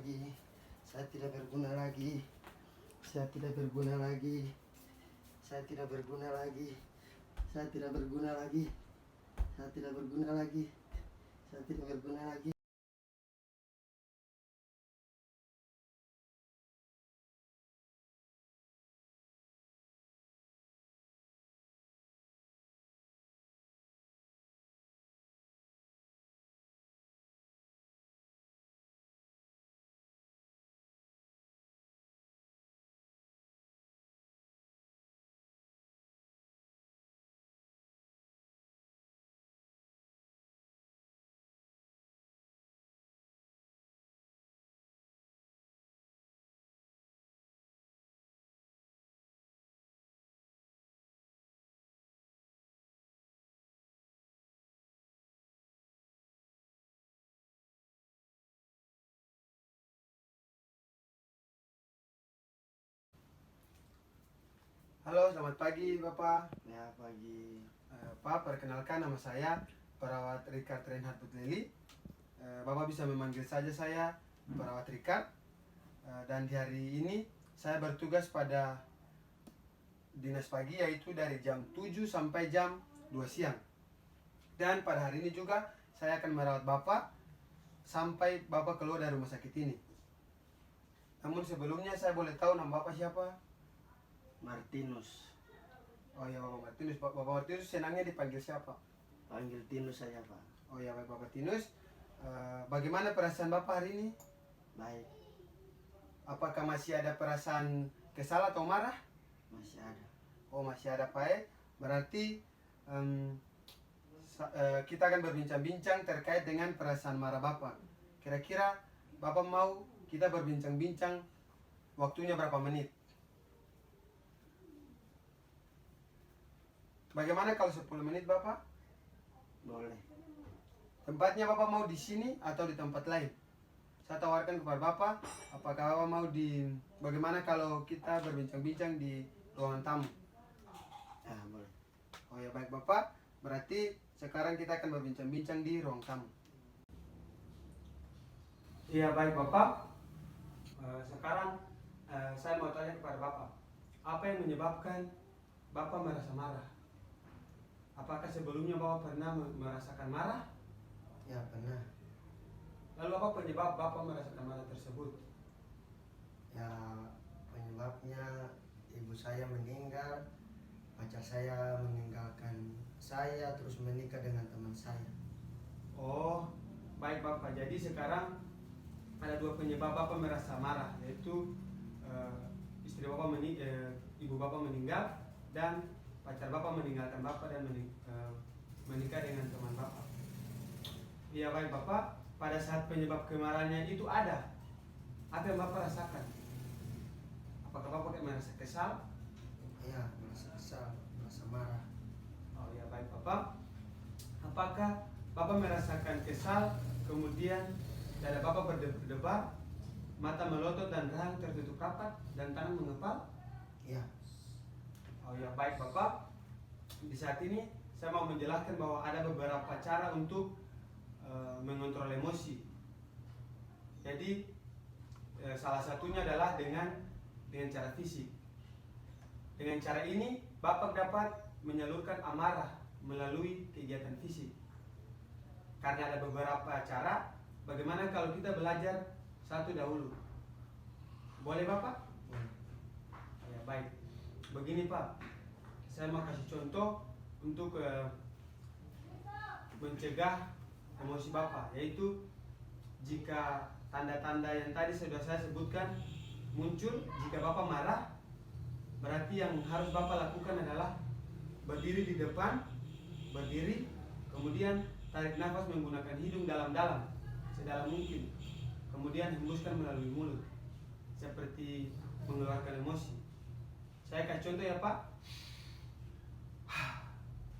lagi. Saya tidak berguna lagi. Saya tidak berguna lagi. Saya tidak berguna lagi. Saya tidak berguna lagi. Saya tidak berguna lagi. Saya tidak berguna lagi. Halo, selamat pagi Bapak. Ya, pagi. Pak, perkenalkan nama saya Perawat Richard Reinhard Butleli. Bapak bisa memanggil saja saya Perawat Richard. Dan di hari ini saya bertugas pada dinas pagi, yaitu dari jam 7 sampai jam 2 siang. Dan pada hari ini juga saya akan merawat Bapak sampai Bapak keluar dari rumah sakit ini. Namun sebelumnya saya boleh tahu nama Bapak siapa? Martinus. Oh ya, Bapak Martinus. Bapak Martinus senangnya dipanggil siapa? Panggil Tinus saya, Pak. Oh ya, baik Bapak Martinus. Bagaimana perasaan Bapak hari ini? Baik, Apakah masih ada perasaan kesal atau marah? masih ada. Oh, masih ada, Pak. Berarti kita akan berbincang-bincang terkait dengan perasaan marah Bapak. Kira-kira Bapak mau kita berbincang-bincang waktunya berapa menit? Bagaimana kalau 10 menit Bapak? Boleh. Tempatnya Bapak mau di sini atau di tempat lain? Saya tawarkan kepada Bapak, apakah Bapak mau bagaimana kalau kita berbincang-bincang di ruangan tamu? Ya, boleh. Oh ya, baik Bapak, berarti sekarang kita akan berbincang-bincang di ruang tamu. Iya, baik Bapak. Sekarang saya mau tanya kepada Bapak, apa yang menyebabkan Bapak merasa marah? Apakah sebelumnya Bapak pernah merasakan marah? Ya, pernah. Lalu apa penyebab Bapak merasakan marah tersebut? Ya, penyebabnya ibu saya meninggal, pacar saya meninggalkan saya, terus menikah dengan teman saya. Oh, baik Bapak. Jadi sekarang ada dua penyebab Bapak merasa marah, yaitu istri Bapak ibu Bapak meninggal dan pacar Bapak meninggalkan Bapak dan menikah dengan teman Bapak. Iya, baik Bapak. Pada saat penyebab kemarahannya itu ada, apa yang Bapak rasakan? Apakah Bapak merasa kesal? Ya, merasa kesal, merasa marah. Oh ya, baik Bapak. Apakah Bapak merasakan kesal, kemudian dada Bapak berdebar, mata melotot dan rahang tertutup rapat dan tangan mengepal? Ya. Oh ya, baik Bapak. Di saat ini saya mau menjelaskan bahwa ada beberapa cara untuk mengontrol emosi. Jadi salah satunya adalah dengan cara fisik. Dengan cara ini Bapak dapat menyalurkan amarah melalui kegiatan fisik. Karena ada beberapa cara, bagaimana kalau kita belajar satu dahulu? Boleh Bapak? Boleh. Ya, baik. Begini Pak, saya mau kasih contoh untuk mencegah emosi Bapak, yaitu jika tanda-tanda yang tadi sudah saya sebutkan muncul, jika Bapak marah, berarti yang harus Bapak lakukan adalah berdiri di depan, berdiri, kemudian tarik nafas menggunakan hidung dalam-dalam, sedalam mungkin, kemudian hembuskan melalui mulut, seperti mengeluarkan emosi. Saya kasih contoh ya Pak.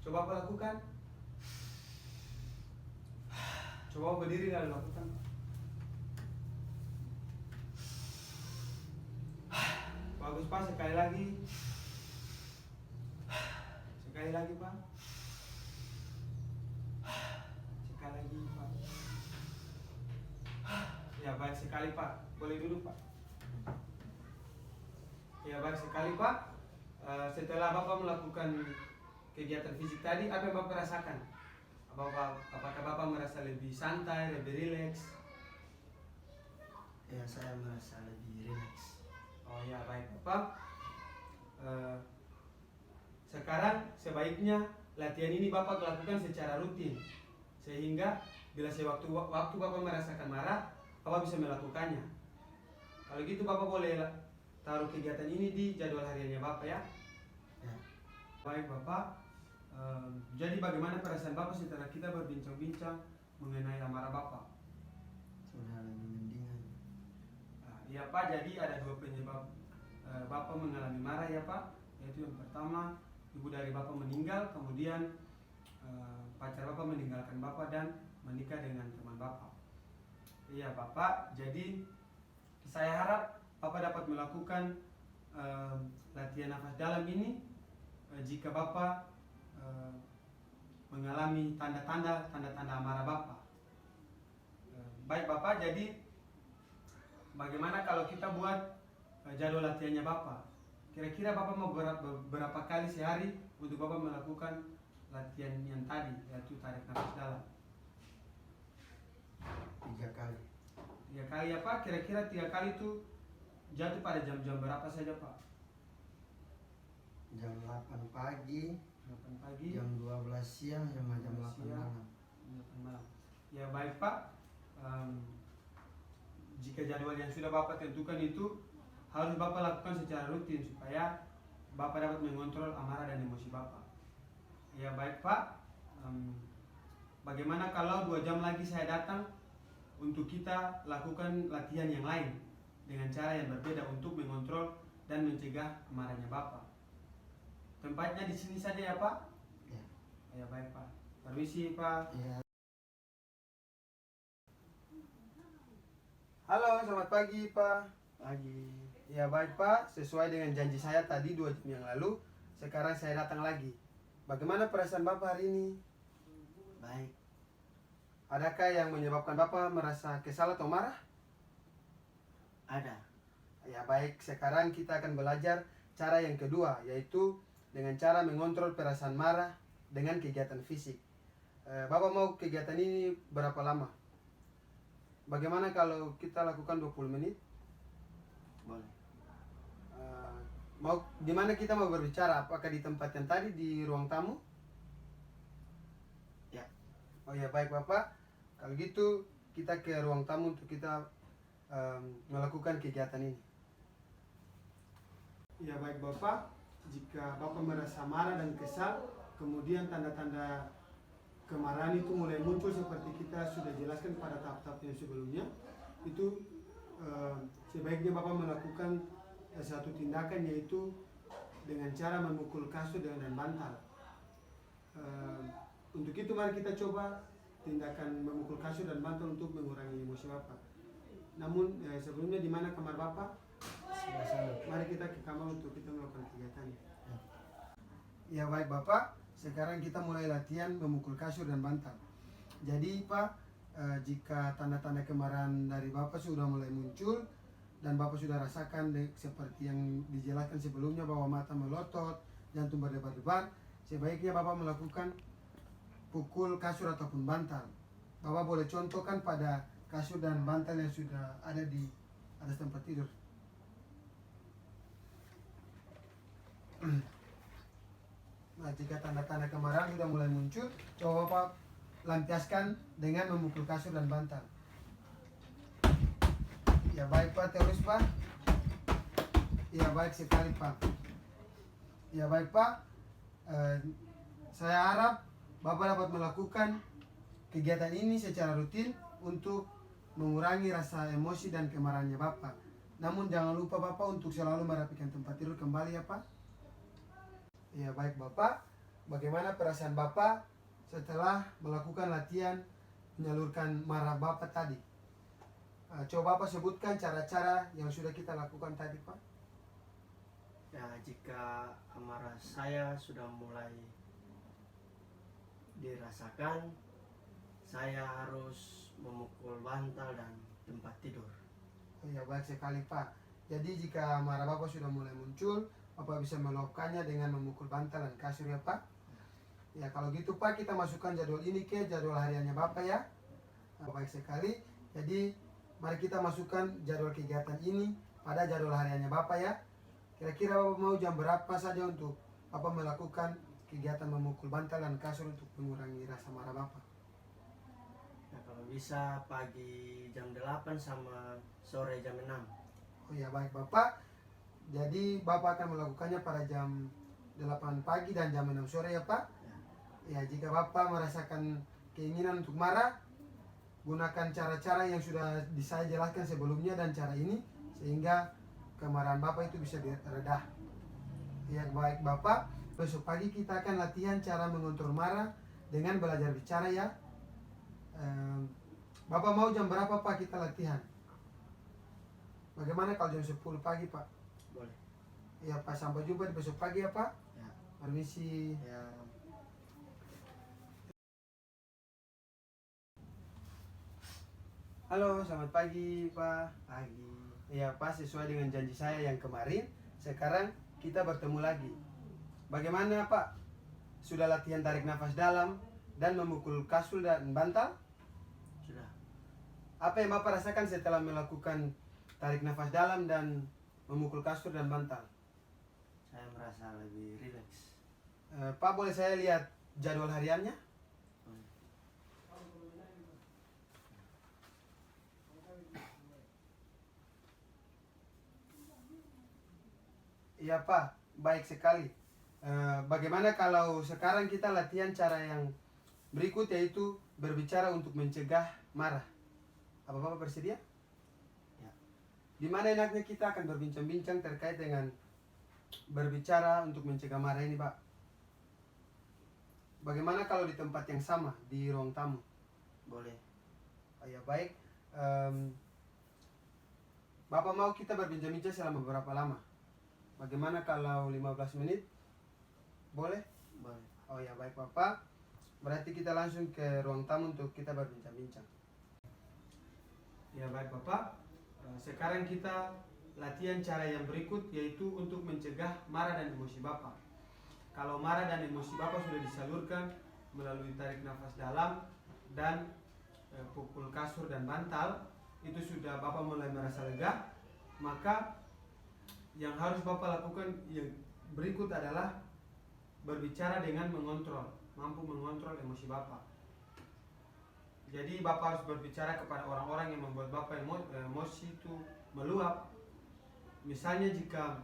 Coba Bapak lakukan. Coba berdiri lalu lakukan. Bagus Pak, sekali lagi. Sekali lagi Pak. Sekali lagi Pak. Ya baik, sekali Pak. Boleh duduk Pak. Ya baik sekali Pak. Setelah Bapak melakukan kegiatan fisik tadi, apa yang Bapak rasakan? Apakah Bapak merasa lebih santai, lebih rileks? Ya, saya merasa lebih rileks. Oh ya baik Bapak. Sekarang sebaiknya latihan ini Bapak lakukan secara rutin, sehingga bila sewaktu-waktu Bapak merasakan marah, Bapak bisa melakukannya. Kalau gitu Bapak boleh taruh kegiatan ini di jadwal hariannya Bapak ya. Ya. Baik Bapak. Jadi bagaimana perasaan Bapak setelah kita berbincang-bincang mengenai amarah Bapak? Sudah lebih mendingan. Iya Pak, jadi ada dua penyebab Bapak mengalami marah ya Pak. Yaitu yang pertama, ibu dari Bapak meninggal, kemudian pacar Bapak meninggalkan Bapak dan menikah dengan teman Bapak. Iya Bapak, jadi saya harap Bapak dapat melakukan latihan nafas dalam ini jika Bapak mengalami tanda-tanda amarah Bapak. Baik Bapak, jadi bagaimana kalau kita buat jadwal latihannya Bapak? Kira-kira Bapak mau berapa kali sehari untuk Bapak melakukan latihan yang tadi, yaitu tarik nafas dalam? 3 kali. 3 kali ya Pak, kira-kira 3 kali itu jatuh pada jam-jam berapa saja Pak? Jam 8 pagi, 8 pagi, jam 12 siang, sama jam 8 siang, malam. 8 malam. Ya baik Pak, jika jadwal yang sudah Bapak tentukan itu harus Bapak lakukan secara rutin supaya Bapak dapat mengontrol amarah dan emosi Bapak. Ya baik Pak, bagaimana kalau 2 jam lagi saya datang untuk kita lakukan latihan yang lain dengan cara yang berbeda untuk mengontrol dan mencegah amarahnya Bapak. Tempatnya di sini saja ya Pak? Ya. Ya baik Pak. Permisi Pak. Ya. Halo, selamat pagi Pak. Pagi. Ya baik Pak, sesuai dengan janji saya tadi 2 jam yang lalu, sekarang saya datang lagi. Bagaimana perasaan Bapak hari ini? Baik. Adakah yang menyebabkan Bapak merasa kesal atau marah? Ada. Ya baik, sekarang kita akan belajar cara yang kedua, yaitu dengan cara mengontrol perasaan marah dengan kegiatan fisik. Bapak mau kegiatan ini berapa lama? Bagaimana kalau kita lakukan 20 menit? Boleh. Mau di mana kita mau berbicara? Apakah di tempat yang tadi di ruang tamu? Ya. Oh ya baik Bapak. Kalau gitu kita ke ruang tamu untuk kita melakukan kegiatan ini. Ya baik Bapak. Jika Bapak merasa marah dan kesal, kemudian tanda-tanda kemarahan itu mulai muncul seperti kita sudah jelaskan pada tahap-tahap yang sebelumnya, itu sebaiknya Bapak melakukan satu tindakan, yaitu dengan cara memukul kasur dengan bantal. Untuk itu mari kita coba tindakan memukul kasur dan bantal untuk mengurangi emosi Bapak. Namun sebelumnya di mana kamar Bapak? Sebelah sana. Mari kita ke kamar untuk kita melakukan kegiatan. Ya baik Bapak, sekarang kita mulai latihan memukul kasur dan bantal. Jadi Pak, jika tanda-tanda kemarahan dari Bapak sudah mulai muncul dan Bapak sudah rasakan seperti yang dijelaskan sebelumnya bahwa mata melotot, jantung berdebar-debar, sebaiknya Bapak melakukan pukul kasur ataupun bantal. Bapak boleh contohkan pada kasur dan bantal yang sudah ada di atas tempat tidur. Nah, jika tanda-tanda kemarahan sudah mulai muncul, coba Bapak lampiaskan dengan memukul kasur dan bantal. Ya baik Pak, terus Pak. Ya baik sekali Pak. Ya baik Pak, saya harap Bapak dapat melakukan kegiatan ini secara rutin untuk mengurangi rasa emosi dan kemarahannya Bapak. Namun jangan lupa Bapak untuk selalu merapikan tempat tidur kembali ya Pak. Ya baik Bapak, bagaimana perasaan Bapak setelah melakukan latihan menyalurkan marah Bapak tadi? Coba Bapak sebutkan cara-cara yang sudah kita lakukan tadi Pak. Ya, jika amarah saya sudah mulai dirasakan, saya harus memukul bantal dan tempat tidur. Oh ya, baik sekali Pak. Jadi jika marah Bapak sudah mulai muncul, Bapak bisa melakukannya dengan memukul bantal dan kasur ya Pak. Ya kalau gitu Pak, kita masukkan jadwal ini ke jadwal hariannya Bapak ya. Baik sekali. Jadi mari kita masukkan jadwal kegiatan ini pada jadwal hariannya Bapak ya. Kira-kira Bapak mau jam berapa saja untuk Bapak melakukan kegiatan memukul bantal dan kasur untuk mengurangi rasa marah Bapak? Nah, kalau bisa pagi jam 8 sama sore jam 6. Oh ya, baik Bapak. Jadi Bapak akan melakukannya pada jam 8 pagi dan jam 6 sore ya Pak. Ya, jika Bapak merasakan keinginan untuk marah, gunakan cara-cara yang sudah saya jelaskan sebelumnya dan cara ini sehingga kemarahan Bapak itu bisa diredah. Ya, baik Bapak. Besok pagi kita akan latihan cara mengontrol marah dengan belajar bicara ya. Bapak mau jam berapa Pak kita latihan? Bagaimana kalau jam 10 pagi Pak? Boleh. Ya Pak, sampai jumpa di besok pagi ya Pak. Ya. Permisi. Ya. Halo, selamat pagi Pak. Pagi. Ya Pak, sesuai dengan janji saya yang kemarin, sekarang kita bertemu lagi. Bagaimana Pak? Sudah latihan tarik nafas dalam dan memukul kasur dan bantal? Sudah. Apa yang Bapak rasakan setelah melakukan tarik nafas dalam dan memukul kasur dan bantal? Saya merasa lebih rileks. Pak, boleh saya lihat jadwal hariannya? Iya Pak, baik sekali. Bagaimana kalau sekarang kita latihan cara yang berikut, yaitu berbicara untuk mencegah marah. Apa Bapak bersedia? Ya. Di mana enaknya kita akan berbincang-bincang terkait dengan berbicara untuk mencegah marah ini Pak? Bagaimana kalau di tempat yang sama, di ruang tamu? Boleh. Oh ya baik. Bapak mau kita berbincang-bincang selama berapa lama? Bagaimana kalau 15 menit? Boleh? Boleh. Oh ya baik Bapak. Berarti kita langsung ke ruang tamu untuk kita berbincang-bincang. Ya baik Bapak. Sekarang kita latihan cara yang berikut, yaitu untuk mencegah marah dan emosi Bapak. Kalau marah dan emosi Bapak sudah disalurkan melalui tarik nafas dalam dan pukul kasur dan bantal, itu sudah Bapak mulai merasa lega, maka yang harus Bapak lakukan yang berikut adalah berbicara dengan mengontrol, mampu mengontrol emosi Bapak. Jadi Bapak harus berbicara kepada orang-orang yang membuat Bapak emosi itu meluap. Misalnya jika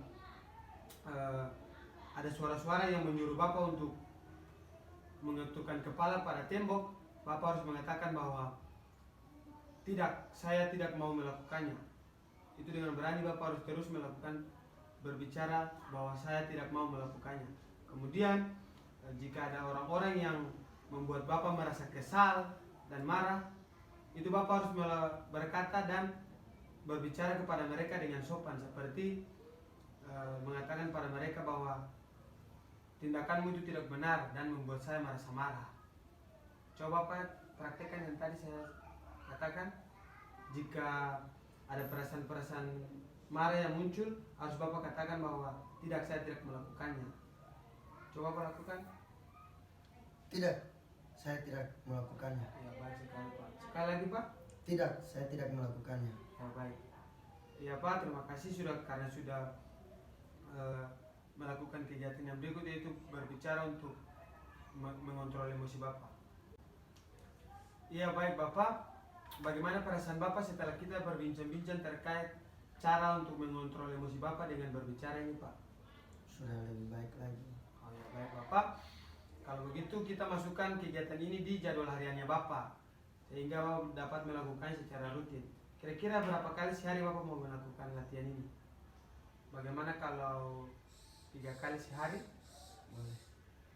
ada suara-suara yang menyuruh Bapak untuk mengetukkan kepala pada tembok, Bapak harus mengatakan bahwa tidak, saya tidak mau melakukannya. Itu dengan berani Bapak harus terus melakukan, berbicara bahwa saya tidak mau melakukannya. Kemudian jika ada orang-orang yang membuat Bapak merasa kesal dan marah, itu Bapak harus berkata dan berbicara kepada mereka dengan sopan, seperti mengatakan pada mereka bahwa tindakanmu itu tidak benar dan membuat saya merasa marah. Coba Bapak praktekkan yang tadi saya katakan. Jika ada perasaan-perasaan marah yang muncul, harus Bapak katakan bahwa tidak, saya tidak melakukannya. Coba Bapak lakukan. Tidak. Saya tidak melakukannya. Ya baik sekali Pak. Sekali lagi Pak. Tidak, saya tidak melakukannya. Ya baik. Ya Pak, terima kasih karena sudah melakukan kegiatan yang berikut, yaitu berbicara untuk mengontrol emosi Bapak. Iya baik Bapak. Bagaimana perasaan Bapak setelah kita berbincang-bincang terkait cara untuk mengontrol emosi Bapak dengan berbicara ini Pak? Sudah lebih baik lagi. Oh ya baik Bapak. Kalau begitu kita masukkan kegiatan ini di jadwal hariannya Bapak, sehingga Bapak dapat melakukannya secara rutin. Kira-kira berapa kali sehari Bapak mau melakukan latihan ini? Bagaimana kalau 3 kali sehari? Boleh.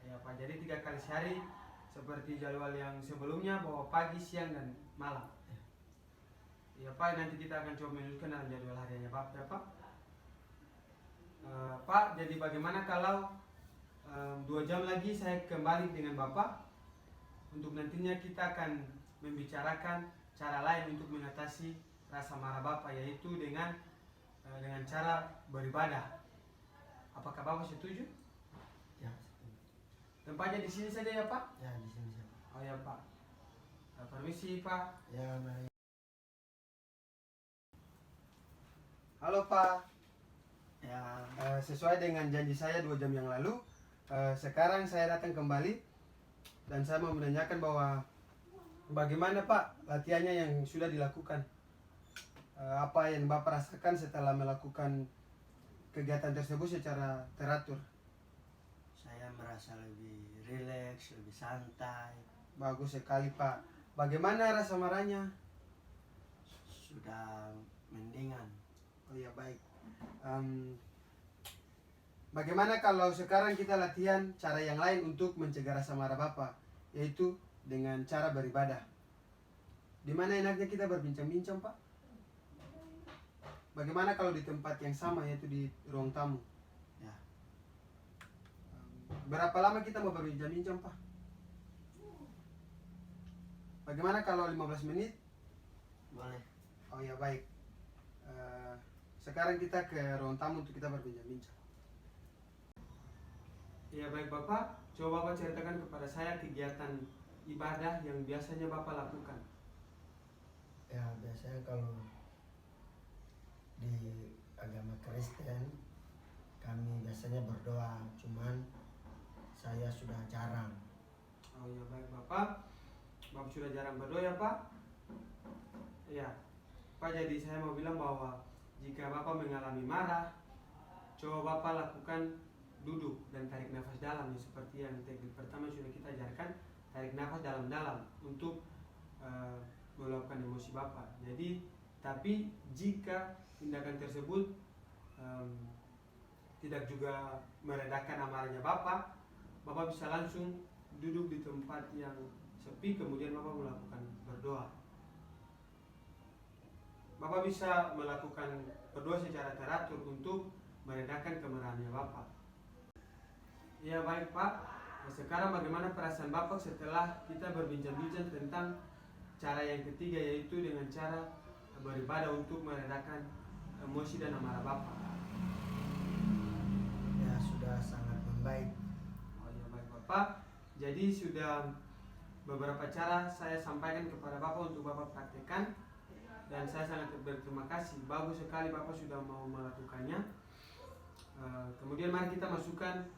Ya Pak, jadi 3 kali sehari seperti jadwal yang sebelumnya, bahwa pagi, siang, dan malam. Ya Pak, nanti kita akan coba menyusun dalam jadwal hariannya Bapak ya Pak. Pak, jadi bagaimana kalau 2 jam lagi saya kembali dengan Bapak, untuk nantinya kita akan membicarakan cara lain untuk mengatasi rasa marah Bapak, yaitu dengan cara beribadah. Apakah Bapak setuju? Ya, Tempatnya di sini saja ya Pak? ya di sini saja. Oh ya Pak. Permisi Pak. Ya, mari. Halo Pak. Ya, Sesuai dengan janji saya 2 jam yang lalu, sekarang saya datang kembali dan saya mau menanyakan bahwa bagaimana Pak latihannya yang sudah dilakukan? Apa yang Bapak rasakan setelah melakukan kegiatan tersebut secara teratur? saya merasa lebih rileks, lebih santai. Bagus sekali Pak. Bagaimana rasa marahnya? Sudah mendingan. Oh ya baik. Bagaimana kalau sekarang kita latihan cara yang lain untuk mencegah rasa marah Bapak, yaitu dengan cara beribadah. Di mana enaknya kita berbincang-bincang Pak? Bagaimana kalau di tempat yang sama, yaitu di ruang tamu? Ya, Berapa lama kita mau berbincang-bincang Pak? Bagaimana kalau 15 menit? boleh. Oh ya baik. Sekarang kita ke ruang tamu untuk kita berbincang-bincang. Ya baik Bapak, coba Bapak ceritakan kepada saya kegiatan ibadah yang biasanya Bapak lakukan. Ya, biasanya kalau di agama Kristen kami biasanya berdoa, cuman saya sudah jarang. Oh ya baik Bapak, Bapak sudah jarang berdoa ya Pak? Ya, Pak, jadi saya mau bilang bahwa jika Bapak mengalami marah, coba Bapak lakukan duduk dan tarik nafas dalam, ya, seperti yang teknik pertama sudah kita ajarkan, tarik nafas dalam-dalam untuk meluapkan emosi Bapak. Jadi, tapi jika tindakan tersebut tidak juga meredakan amarahnya Bapak, Bapak bisa langsung duduk di tempat yang sepi, kemudian Bapak melakukan berdoa. Bapak bisa melakukan berdoa secara teratur untuk meredakan kemarahannya Bapak. Ya baik Pak, sekarang bagaimana perasaan Bapak setelah kita berbincang-bincang tentang cara yang ketiga, yaitu dengan cara beribadah untuk meredakan emosi dan amarah Bapak? Ya, sudah sangat membaik. Oh ya baik Bapak, jadi sudah beberapa cara saya sampaikan kepada Bapak untuk Bapak praktekkan, dan saya sangat berterima kasih. Bagus sekali Bapak sudah mau melakukannya. Kemudian mari kita masukkan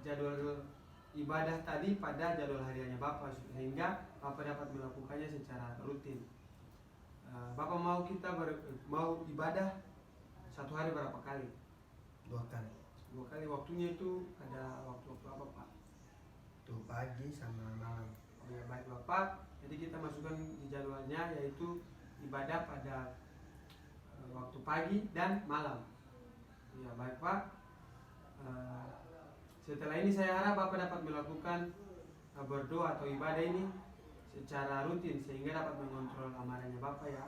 jadwal ibadah tadi pada jadwal hariannya Bapak, sehingga Bapak dapat melakukannya secara rutin. Bapak mau mau ibadah satu hari berapa kali? 2 kali. 2 kali. Waktunya itu ada waktu-waktu apa Pak? Tuh pagi sama malam. Oh ya baik Bapak, jadi kita masukkan di jadwalnya, yaitu ibadah pada waktu pagi dan malam. Ya baik Pak. Setelah ini saya harap Bapak dapat melakukan berdoa atau ibadah ini secara rutin, sehingga dapat mengontrol amarahnya Bapak ya.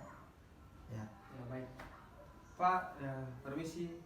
Ya. Ya baik Pak, permisi.